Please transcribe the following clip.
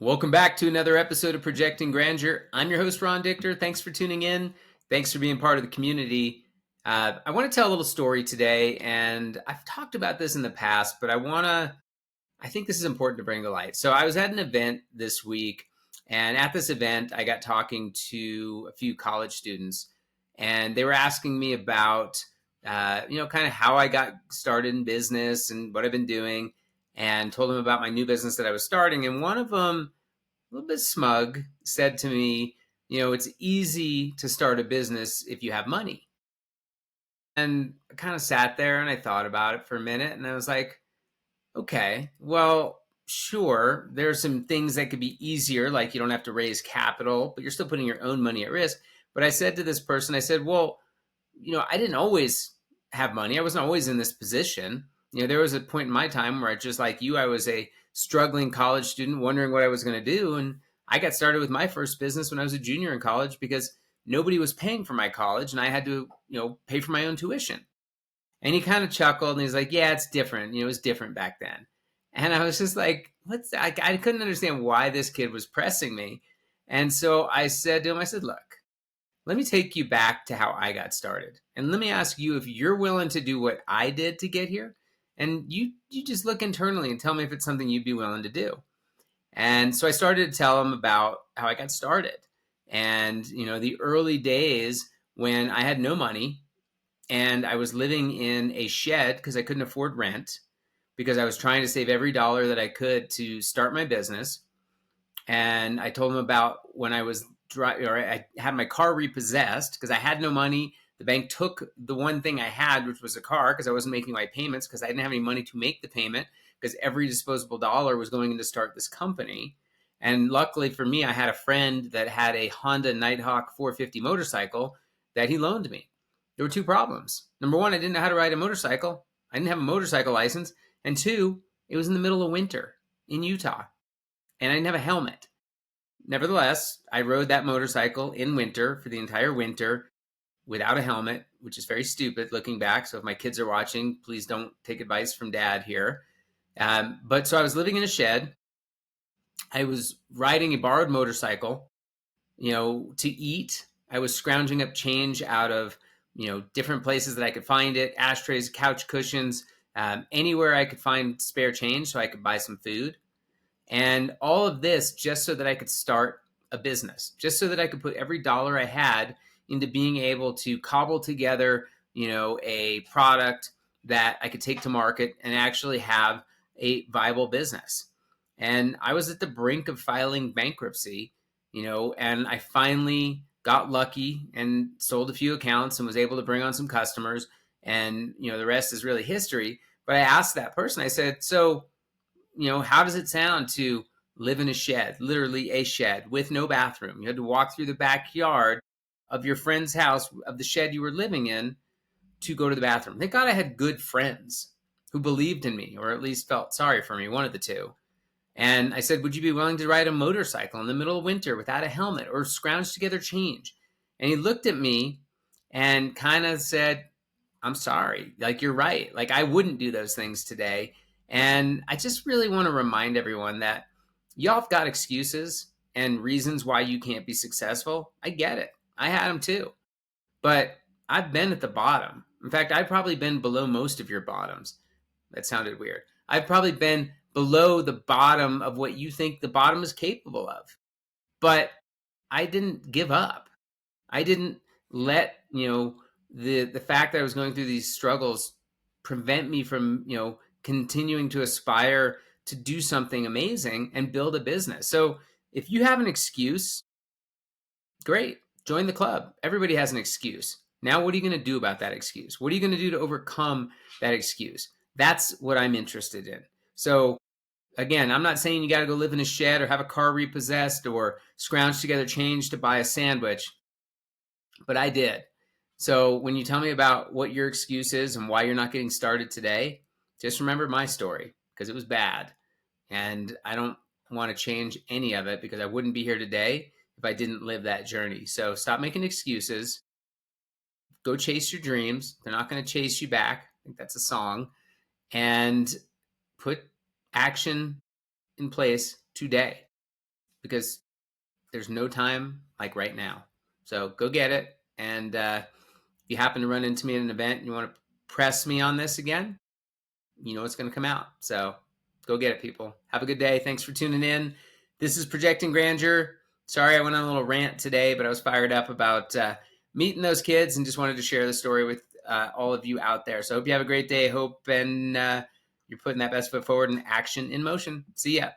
Welcome back to another episode of Projecting Grandeur. I'm your host, Ron Dichter. Thanks for tuning in. Thanks for being part of the community. I want to tell a little story today, and I've talked about this in the past, but I think this is important to bring to light. So I was at an event this week, and at this event, I got talking to a few college students, and they were asking me about, kind of how I got started in business and what I've been doing, and told them about my new business that I was starting. And one of them, a little bit smug, said to me, it's easy to start a business if you have money. And I kind of sat there and I thought about it for a minute and I was like, okay, well, sure, there's some things that could be easier, like you don't have to raise capital, but you're still putting your own money at risk. But I said to this person, I said, well, I didn't always have money. I wasn't always in this position. There was a point in my time where just like you, I was a struggling college student wondering what I was going to do. And I got started with my first business when I was a junior in college because nobody was paying for my college and I had to, pay for my own tuition. And he kind of chuckled and he's like, yeah, it's different. It was different back then. And I was just like, what's that? I couldn't understand why this kid was pressing me. And so I said to him, I said, look, let me take you back to how I got started. And let me ask you if you're willing to do what I did to get here. And you just look internally and tell me if it's something you'd be willing to do. And so I started to tell him about how I got started. And, the early days when I had no money and I was living in a shed because I couldn't afford rent because I was trying to save every dollar that I could to start my business. And I told him about when I had my car repossessed because I had no money. The bank took the one thing I had, which was a car, because I wasn't making my payments because I didn't have any money to make the payment because every disposable dollar was going in to start this company. And luckily for me, I had a friend that had a Honda Nighthawk 450 motorcycle that he loaned me. There were two problems. Number one, I didn't know how to ride a motorcycle. I didn't have a motorcycle license. And two, it was in the middle of winter in Utah and I didn't have a helmet. Nevertheless, I rode that motorcycle in winter for the entire winter without a helmet, which is very stupid looking back. So if my kids are watching, please don't take advice from dad here. But so I was living in a shed. I was riding a borrowed motorcycle, to eat. I was scrounging up change out of, different places that I could find it, ashtrays, couch cushions, anywhere I could find spare change so I could buy some food. And all of this just so that I could start a business, just so that I could put every dollar I had into being able to cobble together, a product that I could take to market and actually have a viable business. And I was at the brink of filing bankruptcy, and I finally got lucky and sold a few accounts and was able to bring on some customers. And, the rest is really history. But I asked that person, I said, so, how does it sound to live in a shed, literally a shed with no bathroom? You had to walk through the backyard of your friend's house, of the shed you were living in, to go to the bathroom. Thank God I had good friends who believed in me, or at least felt sorry for me, one of the two. And I said, would you be willing to ride a motorcycle in the middle of winter without a helmet or scrounge together change? And he looked at me and kind of said, I'm sorry. Like, you're right. Like, I wouldn't do those things today. And I just really want to remind everyone that y'all have got excuses and reasons why you can't be successful. I get it. I had them too. But I've been at the bottom. In fact, I've probably been below most of your bottoms. That sounded weird. I've probably been below the bottom of what you think the bottom is capable of. But I didn't give up. I didn't let, the fact that I was going through these struggles prevent me from, continuing to aspire to do something amazing and build a business. So if you have an excuse, great, join the club. Everybody has an excuse. Now, what are you going to do about that excuse? What are you going to do to overcome that excuse? That's what I'm interested in. So again, I'm not saying you got to go live in a shed or have a car repossessed or scrounge together change to buy a sandwich, but I did. So when you tell me about what your excuse is and why you're not getting started today, just remember my story because it was bad. And I don't want to change any of it because I wouldn't be here today if I didn't live that journey. So stop making excuses. Go chase your dreams. They're not going to chase you back. I think that's a song. And put action in place today. because there's no time like right now. So go get it. And if you happen to run into me at an event and you want to press me on this again, you know it's going to come out. So go get it, people. Have a good day. Thanks for tuning in. This is Projecting Grandeur. Sorry I went on a little rant today, but I was fired up about meeting those kids and just wanted to share the story with all of you out there. So I hope you have a great day. Hope and you're putting that best foot forward and action in motion. See ya.